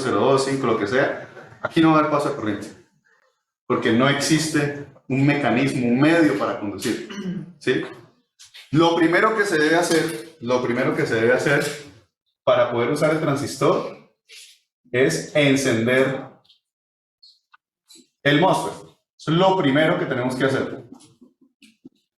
0.2, 5, lo que sea, aquí no va a haber paso de corriente, porque no existe un mecanismo, un medio para conducir, ¿sí? Lo primero que se debe hacer para poder usar el transistor es encender el MOSFET. Eso es lo primero que tenemos que hacer.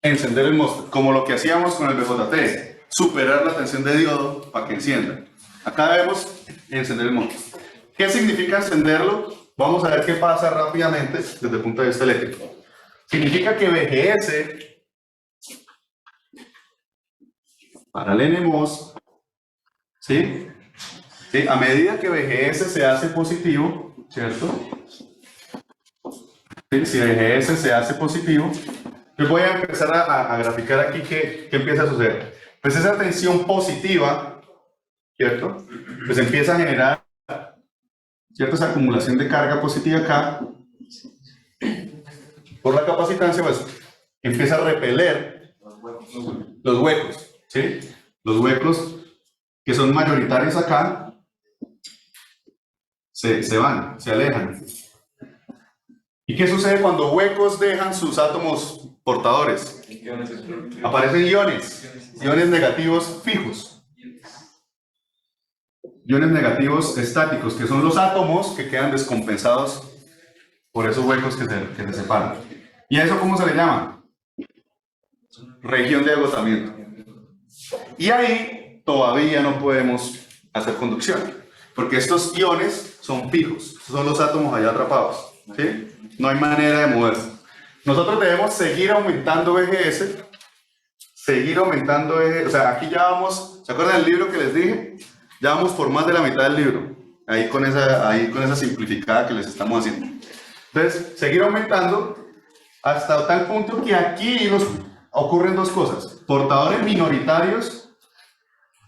Encender el MOSFET, como lo que hacíamos con el BJT, superar la tensión de diodo para que encienda. Acá debemos encender el MOSFET. ¿Qué significa encenderlo? Vamos a ver qué pasa rápidamente desde el punto de vista eléctrico. Significa que VGS para el NMOS, ¿sí? ¿Sí? A medida que VGS se hace positivo, ¿cierto? ¿Sí? Si VGS se hace positivo, yo voy a empezar a graficar aquí qué empieza a suceder. Pues esa tensión positiva, ¿cierto? Pues empieza a generar, ¿cierto? Esa acumulación de carga positiva acá. Por la capacitancia, pues empieza a repeler los huecos, ¿sí? Los huecos que son mayoritarios acá se van, se alejan. ¿Y qué sucede cuando huecos dejan sus átomos portadores? Aparecen iones negativos fijos. Iones negativos estáticos, que son los átomos que quedan descompensados por esos huecos que se separan. ¿Y a eso cómo se le llama? Región de agotamiento. Y ahí todavía no podemos hacer conducción, porque estos iones son fijos, son los átomos allá atrapados, ¿sí? No hay manera de moverse. Nosotros debemos seguir aumentando VGS, o sea, aquí ya vamos, ¿se acuerdan del libro que les dije? Ya vamos por más de la mitad del libro, ahí con esa simplificada que les estamos haciendo. Entonces, seguir aumentando hasta tal punto que aquí ocurren dos cosas. Portadores minoritarios,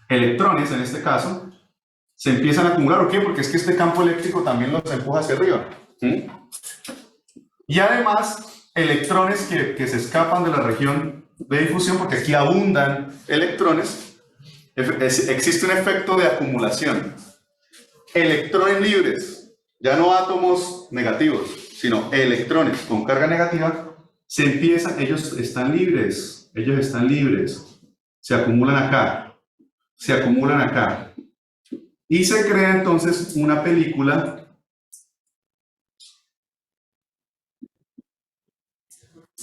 electrones en este caso, se empiezan a acumular. ¿Por qué? Porque es que este campo eléctrico también los empuja hacia arriba. ¿Sí? Y además, electrones que se escapan de la región de difusión, porque aquí abundan electrones, existe un efecto de acumulación. Electrones libres, ya no átomos negativos, sino electrones con carga negativa, ellos están libres, se acumulan acá, y se crea entonces una película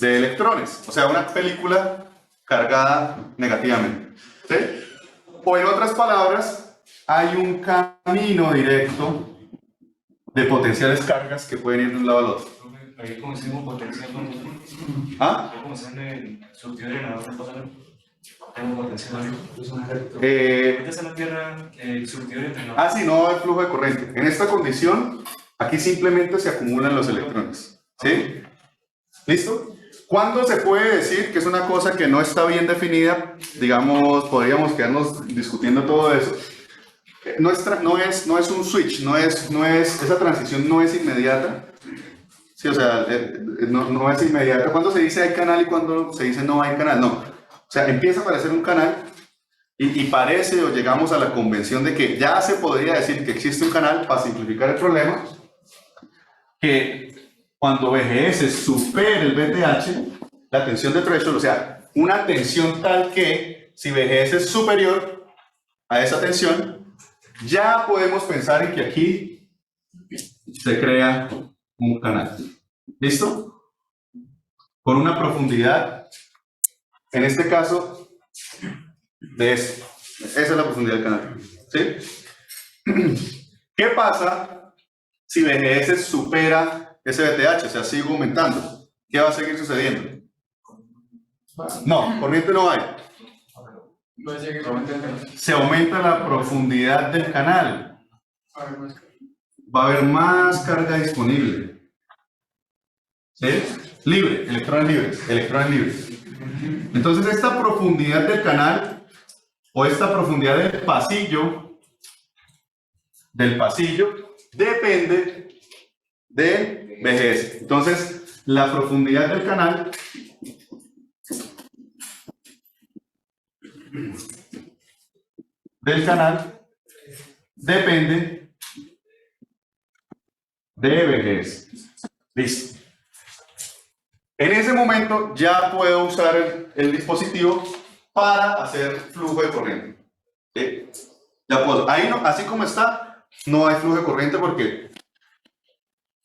de electrones, o sea, una película cargada negativamente, ¿sí? O en otras palabras, hay un camino directo de potenciales cargas que pueden ir de un lado al otro. Ahí como decimos potencial, ¿Ah? como decían en surtidor y generador de pasar, tengo potencial. Esta es la tierra, surtidor y generador. Ah, sí, no hay flujo de corriente. En esta condición, aquí simplemente se acumulan los electrones, ¿sí? ¿Listo? ¿Cuándo se puede decir que es una cosa que no está bien definida? Digamos, podríamos quedarnos discutiendo todo eso. No es un switch, esa transición no es inmediata. Sí, o sea, no es inmediata. ¿Cuándo se dice hay canal y cuándo se dice no hay canal? No. O sea, empieza a aparecer un canal y parece o llegamos a la convención de que ya se podría decir que existe un canal, para simplificar el problema, que cuando VGS supere el VTH, la tensión de threshold, o sea, una tensión tal que si VGS es superior a esa tensión, ya podemos pensar en que aquí se crea un canal. ¿Listo? Con una profundidad, en este caso, de esto. Esa es la profundidad del canal. ¿Sí? ¿Qué pasa si VGS supera ese VTH? O sea, sigue aumentando. ¿Qué va a seguir sucediendo? No, corriente no hay. Se aumenta la profundidad del canal. Va a haber más carga disponible. ¿Sí? Libre, electrones libres. Entonces, esta profundidad del canal o esta profundidad del pasillo depende de VGS. Entonces, la profundidad del canal depende de VGS. Listo. En ese momento ya puedo usar el dispositivo para hacer flujo de corriente. ¿Sí? Ya puedo. Ahí no, así como está, no hay flujo de corriente porque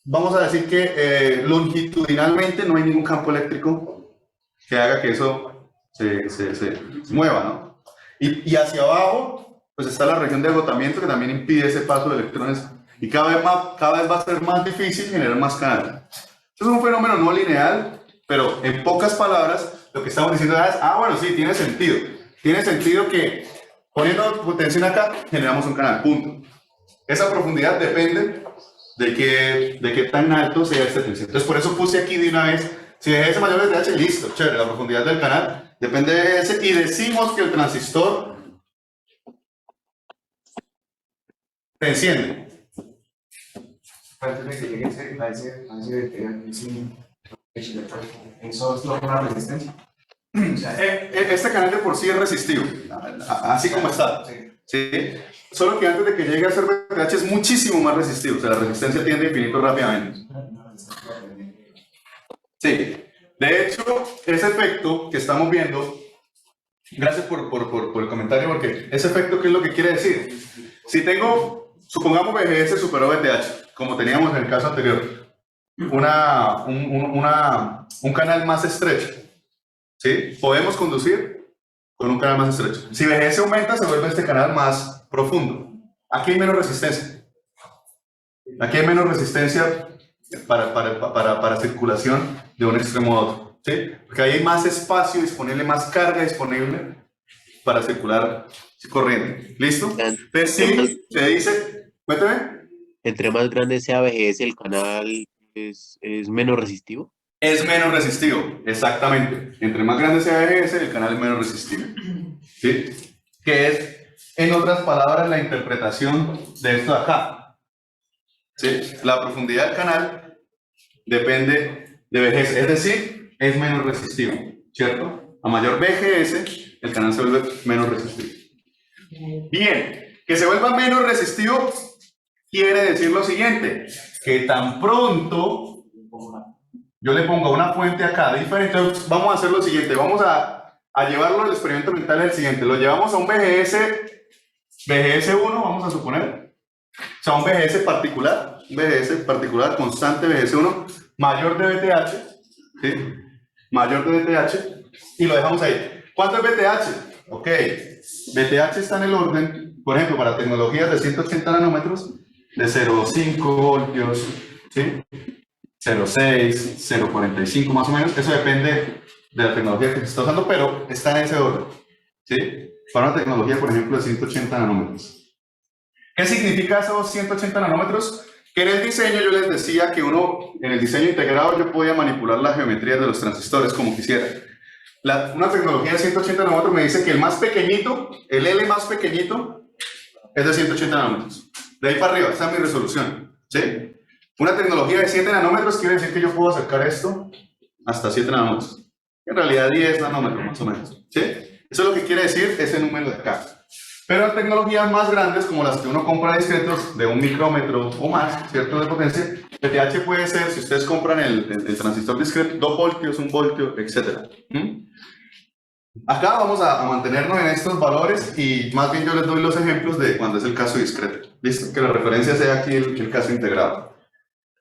vamos a decir que longitudinalmente no hay ningún campo eléctrico que haga que eso se mueva, ¿no? Y hacia abajo, pues está la región de agotamiento que también impide ese paso de electrones y cada vez va a ser más difícil generar más canales. Esto es un fenómeno no lineal, pero en pocas palabras lo que estamos diciendo es, bueno, sí, tiene sentido. Tiene sentido que poniendo potencia acá generamos un canal, punto. Esa profundidad depende de qué tan alto sea esta tensión. Entonces por eso puse aquí de una vez, si VGS mayor de VTH, listo, chévere, la profundidad del canal depende de ese y decimos que el transistor se enciende. Antes de que llegue a ese eso es una resistencia. Este canal de por sí es resistivo, así como está. ¿Sí? Solo que antes de que llegue a ser VTH es muchísimo más resistivo, o sea, la resistencia tiende a infinito rápidamente. Sí, de hecho, ese efecto que estamos viendo, gracias por el comentario, porque ese efecto, ¿qué es lo que quiere decir? Si tengo, supongamos VGS superó VTH, como teníamos en el caso anterior, un canal más estrecho, ¿sí? Podemos conducir con un canal más estrecho. Si VGS aumenta, se vuelve este canal más profundo. Aquí hay menos resistencia. Aquí hay menos resistencia para circulación de un extremo a otro, ¿sí? Porque ahí hay más espacio disponible, más carga disponible para circular corriente. ¿Listo? Entonces, sí, se dice, cuéntame. Entre más grande sea VGS, el canal es menos resistivo. Es menos resistivo, exactamente. Entre más grande sea VGS, el canal es menos resistivo. ¿Sí? Que es, en otras palabras, la interpretación de esto de acá. ¿Sí? La profundidad del canal depende de VGS, es decir, es menos resistivo, ¿cierto? A mayor VGS, el canal se vuelve menos resistivo. Bien, que se vuelva menos resistivo quiere decir lo siguiente, que tan pronto yo le pongo una fuente acá diferente, vamos a hacer lo siguiente, vamos a llevarlo al experimento mental el siguiente, lo llevamos a un VGS1, vamos a suponer, o sea, un VGS particular, constante VGS1, mayor de VTH, ¿sí? Mayor de VTH, y lo dejamos ahí. ¿Cuánto es VTH? Ok, VTH está en el orden, por ejemplo, para tecnologías de 180 nanómetros, de 0,5 voltios, ¿sí? 0,6, 0,45 más o menos, eso depende de la tecnología que se está usando, pero está en ese orden, ¿sí? Para una tecnología, por ejemplo, de 180 nanómetros. ¿Qué significa esos 180 nanómetros? Que en el diseño yo les decía que en el diseño integrado yo podía manipular la geometría de los transistores como quisiera. Una tecnología de 180 nanómetros me dice que el más pequeñito, el L más pequeñito, es de 180 nanómetros. De ahí para arriba, esa es mi resolución, ¿sí? Una tecnología de 7 nanómetros quiere decir que yo puedo acercar esto hasta 7 nanómetros. En realidad 10 nanómetros más o menos, ¿sí? Eso es lo que quiere decir ese número de acá. Pero en tecnologías más grandes, como las que uno compra discretos de 1 micrómetro o más, ¿cierto? De potencia, VTH puede ser, si ustedes compran el transistor discreto, 2 voltios, 1 voltio, etc. Acá vamos a mantenernos en estos valores y más bien yo les doy los ejemplos de cuando es el caso discreto. ¿Listo? Que la referencia sea aquí el caso integrado.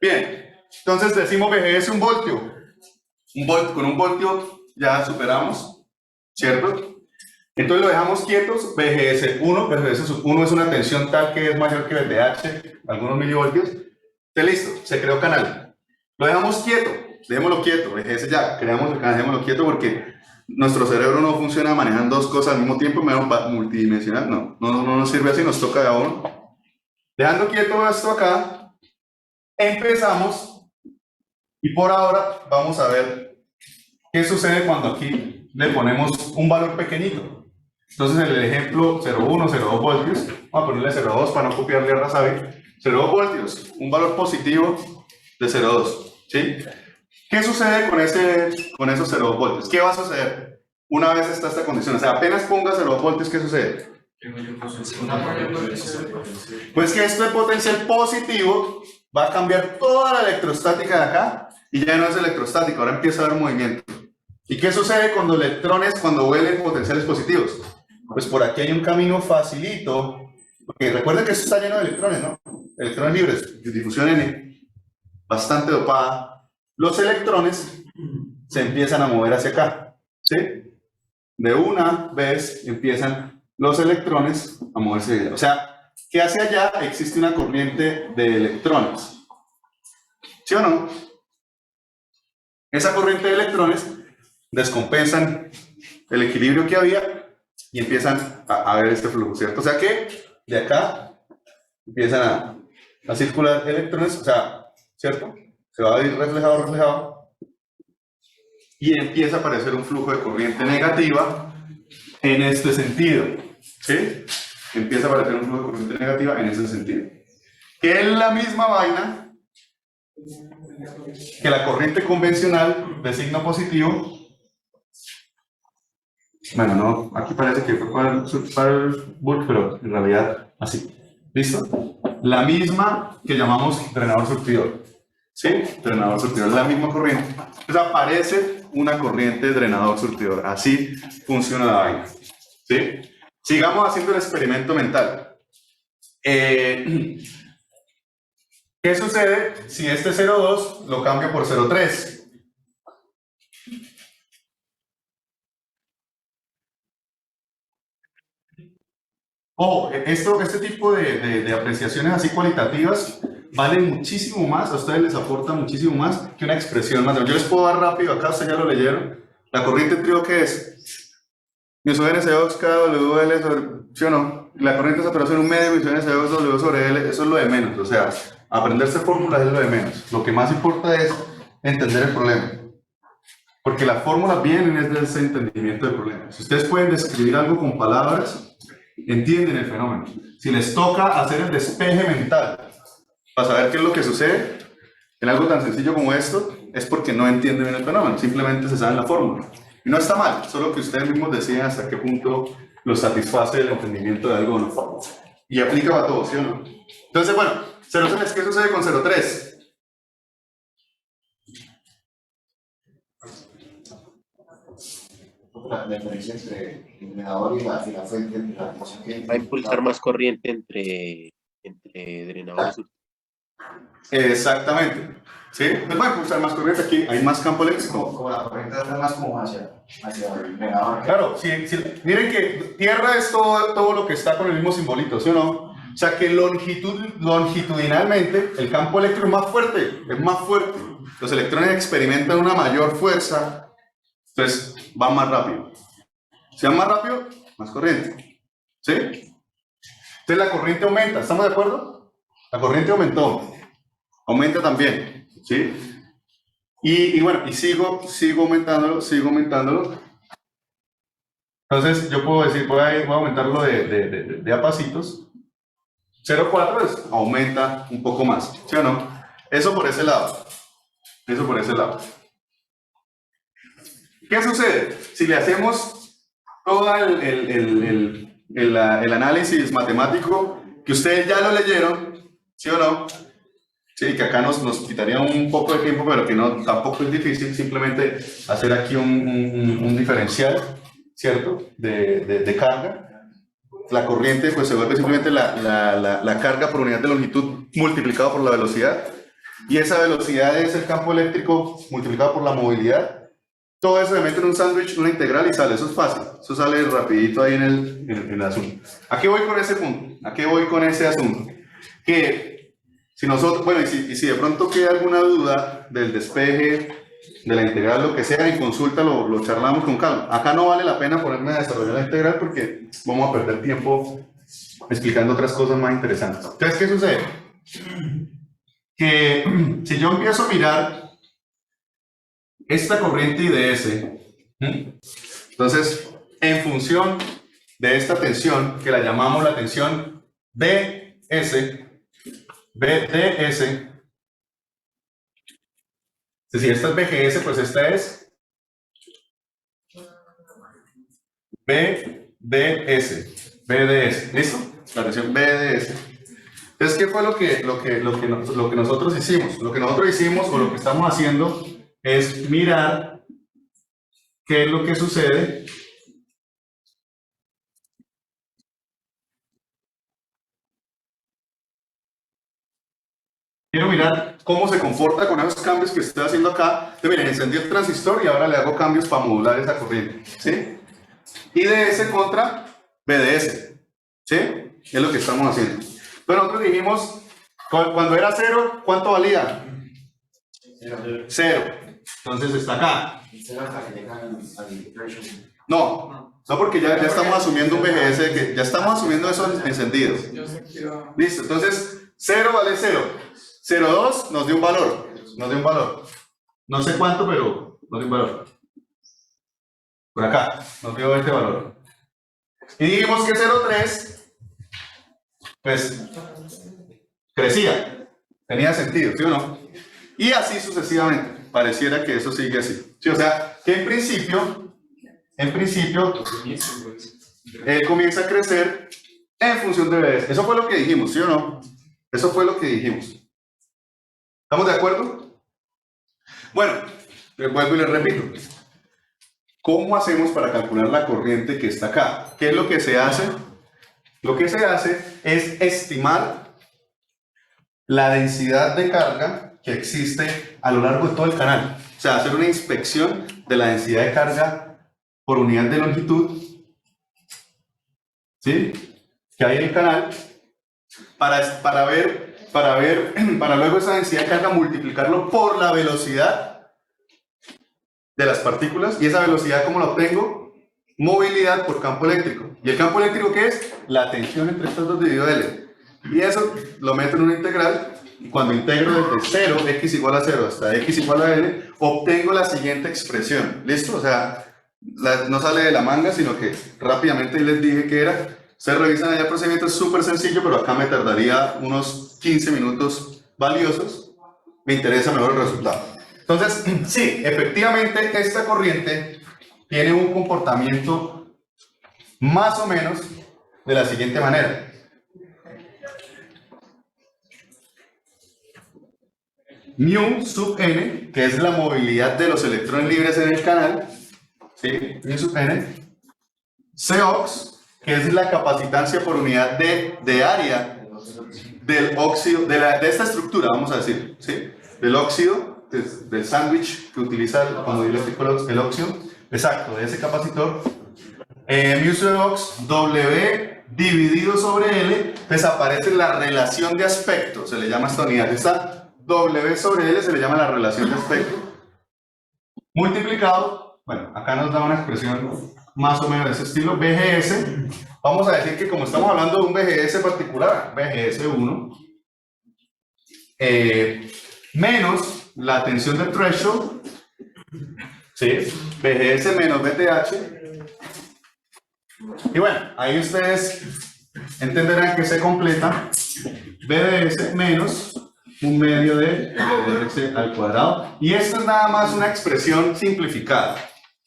Bien, entonces decimos VGS 1 voltio. Con 1 voltio ya superamos, ¿cierto? Entonces lo dejamos quietos, VGS 1, VGS 1 es una tensión tal que es mayor que VTH, algunos milivoltios. Listo, se creó canal. Lo dejamos quieto, dejémoslo quieto, VGS ya, creamos el canal, dejémoslo quieto porque nuestro cerebro no funciona manejando dos cosas al mismo tiempo, menos multidimensional, no nos sirve así, nos toca de a uno. Dejando quieto esto acá, empezamos y por ahora vamos a ver qué sucede cuando aquí le ponemos un valor pequeñito. Entonces en el ejemplo 0,1, 0,2 voltios, vamos a ponerle 0,2 para no copiarle a Rasabi, 0,2 voltios, un valor positivo de 0,2, ¿sí? ¿Qué sucede con esos 0,2 voltios? ¿Qué va a suceder una vez está esta condición? O sea, apenas ponga 0,2 voltios, ¿qué sucede? Pues que esto es potencial positivo va a cambiar toda la electrostática de acá y ya no es electrostática, ahora empieza a haber movimiento. ¿Y qué sucede cuando electrones, cuando vuelven potenciales positivos? Pues por aquí hay un camino facilito, porque recuerden que esto está lleno de electrones, ¿no? Electrones libres, difusión N, bastante dopada. Los electrones se empiezan a mover hacia acá, ¿sí? De una vez empiezan los electrones a moverse. O sea, que hacia allá existe una corriente de electrones. ¿Sí o no? Esa corriente de electrones descompensan el equilibrio que había y empiezan a ver este flujo, ¿cierto? O sea que de acá empiezan a circular electrones, o sea, ¿cierto? Se va a ir reflejado, y empieza a aparecer un flujo de corriente negativa en este sentido, ¿sí? Empieza a aparecer un flujo de corriente negativa en ese sentido. Que es la misma vaina que la corriente convencional de signo positivo. Bueno, no, aquí parece que fue para el bulk, pero en realidad así. ¿Listo? La misma que llamamos drenador surtidor. ¿Sí? Drenador surtidor, la misma corriente. Entonces aparece una corriente drenador surtidor. Así funciona la vaina. ¿Sí? Sigamos haciendo el experimento mental. ¿Qué sucede si este 0,2 lo cambio por 0,3? Ojo, este tipo de apreciaciones así cualitativas valen muchísimo más, a ustedes les aporta muchísimo más que una expresión más. Yo les puedo dar rápido, acá ustedes ya lo leyeron. La corriente de trío, ¿qué es? Mi sub NC2 KWL sobre, ¿sí o no? La corriente de saturación un medio, mi sub NC2 W sobre L, eso es lo de menos. O sea, aprenderse fórmulas es lo de menos. Lo que más importa es entender el problema. Porque las fórmulas vienen es de ese entendimiento del problema. Si ustedes pueden describir algo con palabras, entienden el fenómeno. Si les toca hacer el despeje mental para saber qué es lo que sucede en algo tan sencillo como esto, es porque no entienden bien el fenómeno, simplemente se saben la fórmula. Y no está mal, solo que ustedes mismos deciden hasta qué punto los satisface el entendimiento de algo o no. Y aplica para todo, ¿sí o no? Entonces, bueno, 0,3, ¿qué sucede con 0,3? La diferencia entre el generador y la fuente de la función que Va a impulsar más corriente entre drenador y surtidor. Exactamente. ¿Sí? Pues va a impulsar más corriente, aquí hay más campo eléctrico. como la corriente está más como hacia el generador. Claro, miren que tierra es todo lo que está con el mismo simbolito, ¿sí o no? O sea que longitudinalmente el campo eléctrico es más fuerte. Los electrones experimentan una mayor fuerza, entonces van más rápido. Si van más rápido, más corriente. ¿Sí? Entonces la corriente aumenta, ¿estamos de acuerdo? La corriente aumentó, aumenta también, ¿sí? Y bueno, y sigo aumentándolo. Entonces yo puedo decir, voy a aumentarlo de a pasitos. 0,4 es, aumenta un poco más, ¿sí o no? Eso por ese lado. ¿Qué sucede? Si le hacemos todo el análisis matemático, que ustedes ya lo leyeron, ¿sí o no? Sí, que acá nos quitaría un poco de tiempo, pero que no, tampoco es difícil, simplemente hacer aquí un diferencial, ¿cierto? De carga. La corriente pues se vuelve simplemente la carga por unidad de longitud multiplicado por la velocidad, y esa velocidad es el campo eléctrico multiplicado por la movilidad. Todo eso se mete en un sándwich, una integral y sale. Eso es fácil, eso sale rapidito ahí en el asunto. ¿A qué voy con ese punto? ¿A qué voy con ese asunto? Que si nosotros, bueno, y si de pronto queda alguna duda del despeje, de la integral, lo que sea, en consulta lo charlamos con calma. Acá no vale la pena ponerme a desarrollar la integral porque vamos a perder tiempo explicando otras cosas más interesantes. Entonces, ¿qué sucede? Que si yo empiezo a mirar esta corriente IDS, entonces, en función de esta tensión, que la llamamos la tensión BDS, si esta es BGS, pues esta es BDS, ¿listo? La tensión BDS. Entonces Entonces, ¿qué fue lo que nosotros hicimos? Lo que nosotros hicimos o lo que estamos haciendo es mirar qué es lo que sucede quiero mirar cómo se comporta con esos cambios que estoy haciendo acá. Entonces, miren, encendí el transistor y ahora le hago cambios para modular esa corriente, ¿sí? IDS contra BDS, ¿sí? Es lo que estamos haciendo. Pero nosotros dijimos, cuando era 0, ¿cuánto valía? 0. Entonces está acá. No, porque ya estamos asumiendo un BGS, que ya estamos asumiendo eso encendido. Listo, entonces 0 vale 0. 0,2 nos dio un valor. No sé cuánto, pero nos dio un valor. Por acá, nos dio este valor. Y dijimos que 0,3, pues, crecía. Tenía sentido, ¿sí o no? Y así sucesivamente. Pareciera que eso sigue así. ¿Sí? O sea, que en principio, él comienza a crecer en función de BDS. Eso fue lo que dijimos, ¿sí o no? Eso fue lo que dijimos. ¿Estamos de acuerdo? Bueno, les vuelvo y les repito. ¿Cómo hacemos para calcular la corriente que está acá? ¿Qué es lo que se hace? Lo que se hace es estimar la densidad de carga que existe a lo largo de todo el canal. O sea, hacer una inspección de la densidad de carga por unidad de longitud, ¿sí?, que hay en el canal, para luego esa densidad de carga multiplicarlo por la velocidad de las partículas. ¿Y esa velocidad cómo la obtengo? Movilidad por campo eléctrico. ¿Y el campo eléctrico qué es? La tensión entre estos dos dividido L. Y eso lo meto en una integral. Y cuando integro desde 0, x igual a 0, hasta x igual a L, obtengo la siguiente expresión. ¿Listo? O sea, no sale de la manga, sino que rápidamente les dije que era. Ustedes revisan allá el procedimiento, es súper sencillo, pero acá me tardaría unos 15 minutos valiosos. Me interesa mejor el resultado. Entonces, sí, efectivamente, esta corriente tiene un comportamiento más o menos de la siguiente manera. Mu sub n, que es la movilidad de los electrones libres en el canal, ¿sí? Mu sub n, Cox, que es la capacitancia por unidad de área del óxido, de esta estructura, vamos a decir, ¿sí?, del óxido, del sándwich que utiliza como dieléctrico el óxido, exacto, de ese capacitor. Mu sub Cox, W dividido sobre L, pues aparece la relación de aspecto, se le llama esta unidad. Esta W sobre L se le llama la relación de aspecto. Multiplicado, bueno, acá nos da una expresión más o menos de ese estilo, BGS. Vamos a decir que como estamos hablando de un BGS particular, BGS1, menos la tensión del threshold, ¿sí?, BGS menos BTH. Y bueno, ahí ustedes entenderán que se completa BDS menos un medio de BDS al cuadrado. Y esto es nada más una expresión simplificada,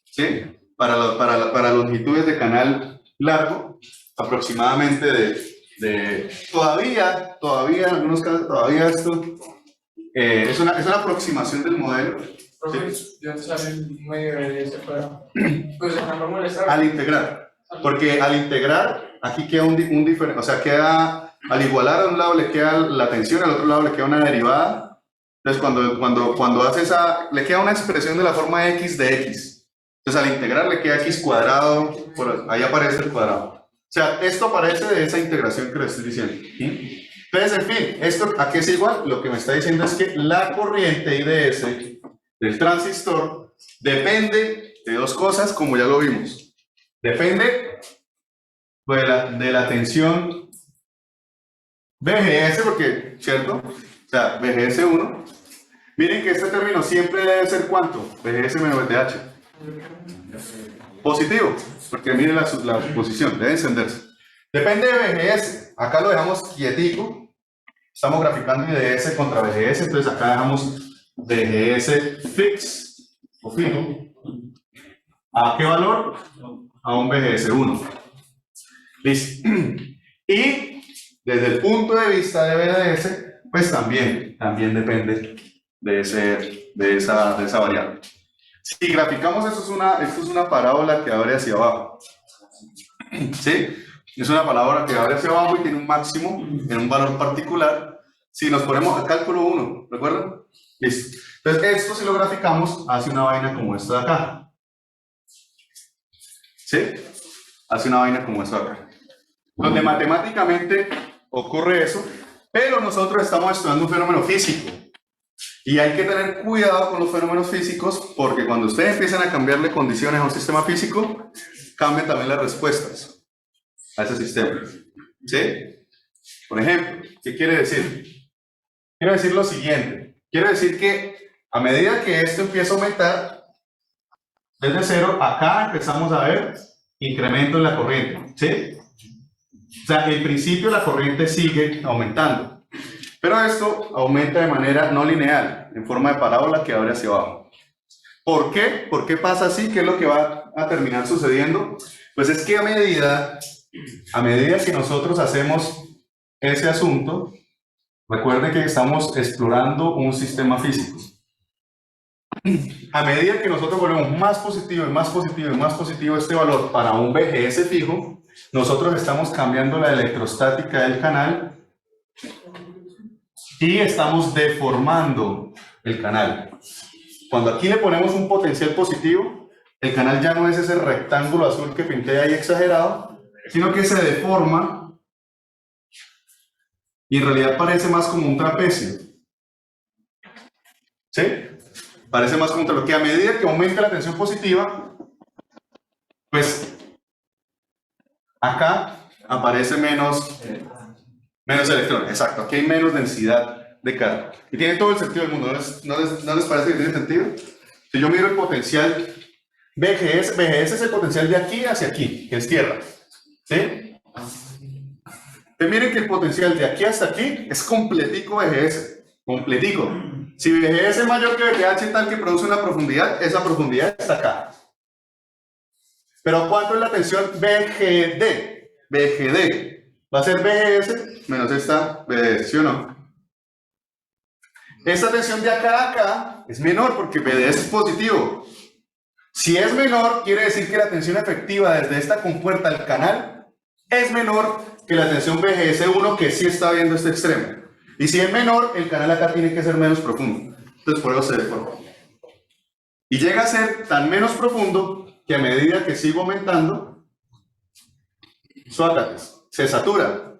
¿sí?, para longitudes de canal largo, aproximadamente todavía en algunos casos, todavía esto es una aproximación del modelo. ¿Sí? ¿De dónde sale el medio de ese cuadrado? Pues en la fórmula está. Al integrar, porque al integrar aquí queda un diferente, o sea, queda, al igualar a un lado le queda la tensión, al otro lado le queda una derivada. Entonces cuando hace esa, le queda una expresión de la forma x de x. Entonces al integrar le queda x cuadrado, ahí aparece el cuadrado. O sea, esto aparece de esa integración que le estoy diciendo. ¿Sí? Entonces, en fin, ¿esto a qué es igual? Lo que me está diciendo es que la corriente IDS del transistor depende de dos cosas, como ya lo vimos. Depende de la tensión BGS, porque, ¿cierto? O sea, BGS1. Miren que este término siempre debe ser ¿cuánto? BGS menos BTH. Positivo, porque miren la posición, debe encenderse. Depende de BGS, acá lo dejamos quietico. Estamos graficando IDS contra BGS, entonces acá dejamos BGS fix o fijo. ¿A qué valor? A un BGS1. Listo. Y desde el punto de vista de BDS, pues también depende de esa variable. Si graficamos, esto es una parábola que abre hacia abajo. ¿Sí? Es una parábola que abre hacia abajo y tiene un máximo en un valor particular. Si nos ponemos al cálculo 1, ¿recuerdan? Listo. Entonces, esto si lo graficamos, hace una vaina como esta de acá. ¿Sí? Hace una vaina como esta de acá. Donde matemáticamente ocurre eso, pero nosotros estamos estudiando un fenómeno físico. Y hay que tener cuidado con los fenómenos físicos, porque cuando ustedes empiezan a cambiarle condiciones a un sistema físico, cambian también las respuestas a ese sistema. ¿Sí? Por ejemplo, ¿qué quiere decir? Quiere decir lo siguiente. Quiere decir que a medida que esto empieza a aumentar, desde cero, acá empezamos a ver incremento en la corriente. ¿Sí? O sea, en principio la corriente sigue aumentando. Pero esto aumenta de manera no lineal, en forma de parábola que abre hacia abajo. ¿Por qué? ¿Por qué pasa así? ¿Qué es lo que va a terminar sucediendo? Pues es que a medida que nosotros hacemos ese asunto, recuerden que estamos explorando un sistema físico. A medida que nosotros volvemos más positivo y más positivo y más positivo este valor para un VGS fijo, nosotros estamos cambiando la electrostática del canal y estamos deformando el canal. Cuando aquí le ponemos un potencial positivo, el canal ya no es ese rectángulo azul que pinté ahí exagerado, sino que se deforma y en realidad parece más como un trapecio. ¿Sí? Parece más como un trapecio, que a medida que aumenta la tensión positiva, pues acá aparece menos electrones. Exacto, aquí hay menos densidad de carga. Y tiene todo el sentido del mundo. ¿No les parece que tiene sentido? Si yo miro el potencial VGS es el potencial de aquí hacia aquí, que es tierra. ¿Sí? Entonces miren que el potencial de aquí hasta aquí es completico VGS. Completico. Si VGS es mayor que VGH tal que produce una profundidad, esa profundidad está acá. Pero ¿cuánto es la tensión VGD? VGD. Va a ser VGS menos esta VDS, ¿sí o no? Esta tensión de acá a acá es menor porque VDS es positivo. Si es menor, quiere decir que la tensión efectiva desde esta compuerta al canal es menor que la tensión VGS1 que sí está viendo este extremo. Y si es menor, el canal acá tiene que ser menos profundo. Entonces por eso se deforma. Y llega a ser tan menos profundo que a medida que sigo aumentando, suácates, se satura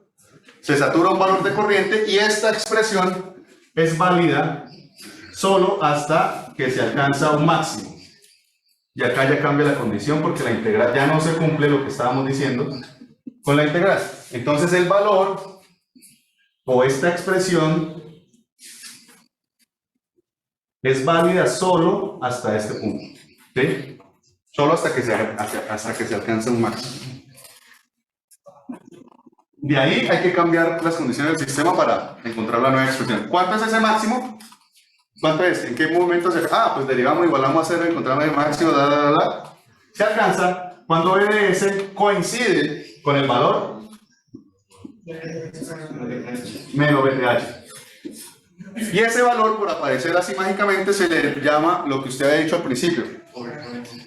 un valor de corriente y esta expresión es válida solo hasta que se alcanza un máximo. Y acá ya cambia la condición porque la integral ya no se cumple lo que estábamos diciendo con la integral. Entonces el valor o esta expresión es válida solo hasta este punto. ¿Sí? Solo hasta que se alcanza un máximo. De ahí hay que cambiar las condiciones del sistema para encontrar la nueva expresión. ¿Cuánto es ese máximo? ¿Cuánto es? ¿En qué momento se...? Ah, pues derivamos, igualamos a 0, encontramos el máximo, Se alcanza cuando BDS coincide con el valor menos BTH. Y ese valor, por aparecer así mágicamente, se le llama lo que usted había dicho al principio.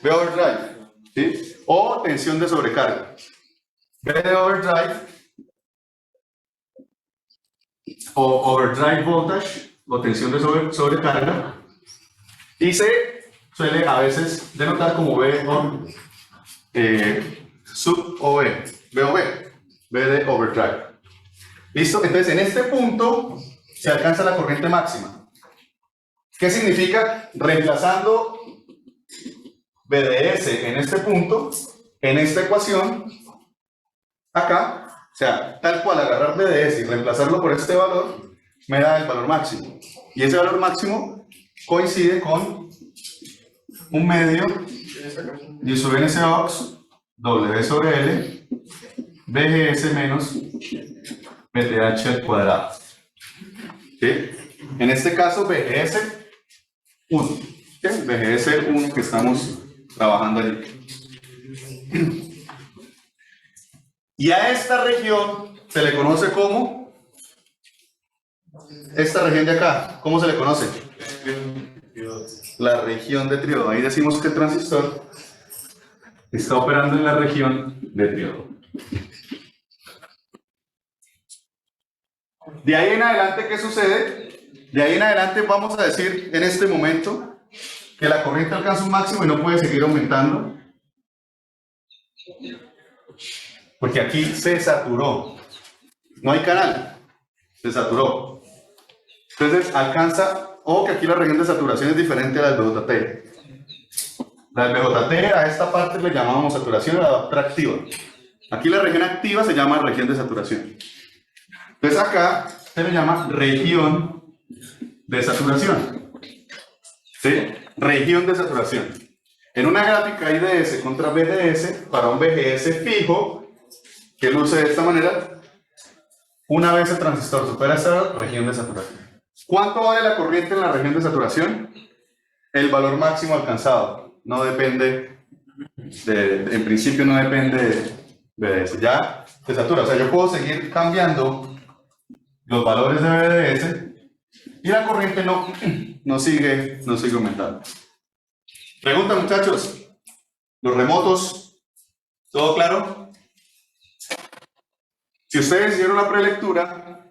B overdrive. ¿Sí? O tensión de sobrecarga. B de overdrive o overdrive voltage o tensión de sobrecarga y se suele a veces denotar como B sub OV, B de overdrive. ¿Listo? Entonces en este punto se alcanza la corriente máxima. ¿Qué significa? Reemplazando BDS en este punto, en esta ecuación, acá, o sea, tal cual agarrar BDS y reemplazarlo por este valor, me da el valor máximo. Y ese valor máximo coincide con un medio y sobre ese ox, W sobre L, VGS menos BTH al cuadrado. ¿Sí? En este caso, VGS 1. ¿Sí? VGS 1 que estamos trabajando allí. Y a esta región se se le conoce como esta región de acá. ¿Cómo se le conoce? La región de triodo. Ahí decimos que el transistor está operando en la región de triodo. De ahí en adelante, ¿qué sucede? De ahí en adelante vamos a decir en este momento que la corriente alcanza un máximo y no puede seguir aumentando. Porque aquí se saturó. No hay canal. Se saturó. Entonces alcanza, o que aquí la región de saturación es diferente a la del BJT. La del BJT a esta parte le llamamos saturación activa. Aquí la región activa se llama región de saturación. Entonces acá se le llama región de saturación. ¿Sí? Región de saturación. En una gráfica IDS contra VGS, para un VGS fijo, que luce de esta manera, una vez el transistor supera esta región de saturación. ¿Cuánto vale la corriente en la región de saturación? El valor máximo alcanzado. No depende, en principio no depende de VDS. Ya se satura. O sea, yo puedo seguir cambiando los valores de VDS y la corriente no sigue aumentando. Pregunta, muchachos. Los remotos, ¿todo claro? Si ustedes hicieron la prelectura,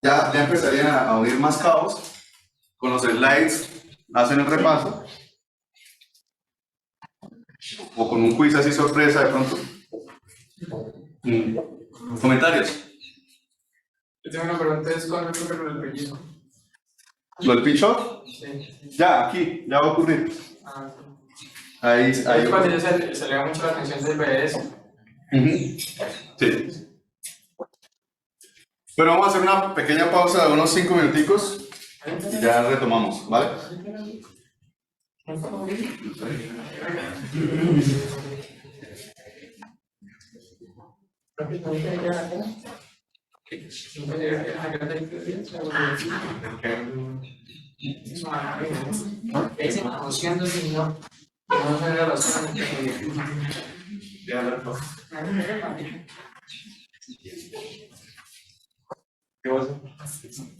ya empezarían a unir más cabos. Con los slides hacen el repaso. O con un quiz así sorpresa de pronto. ¿Comentarios? Yo tengo una pregunta, ¿es cuándo ocurre lo del pellizco? ¿Lo del pincho? Sí. Ya, aquí, ya va a ocurrir. Ah, Ahí. sí. Es cuando ya se le da mucho la atención del BS. Sí. Pero vamos a hacer una pequeña pausa de unos 5 minuticos y ya retomamos, ¿vale? Ese negociando, señor. No se le razón. ¿Qué vas a hacer?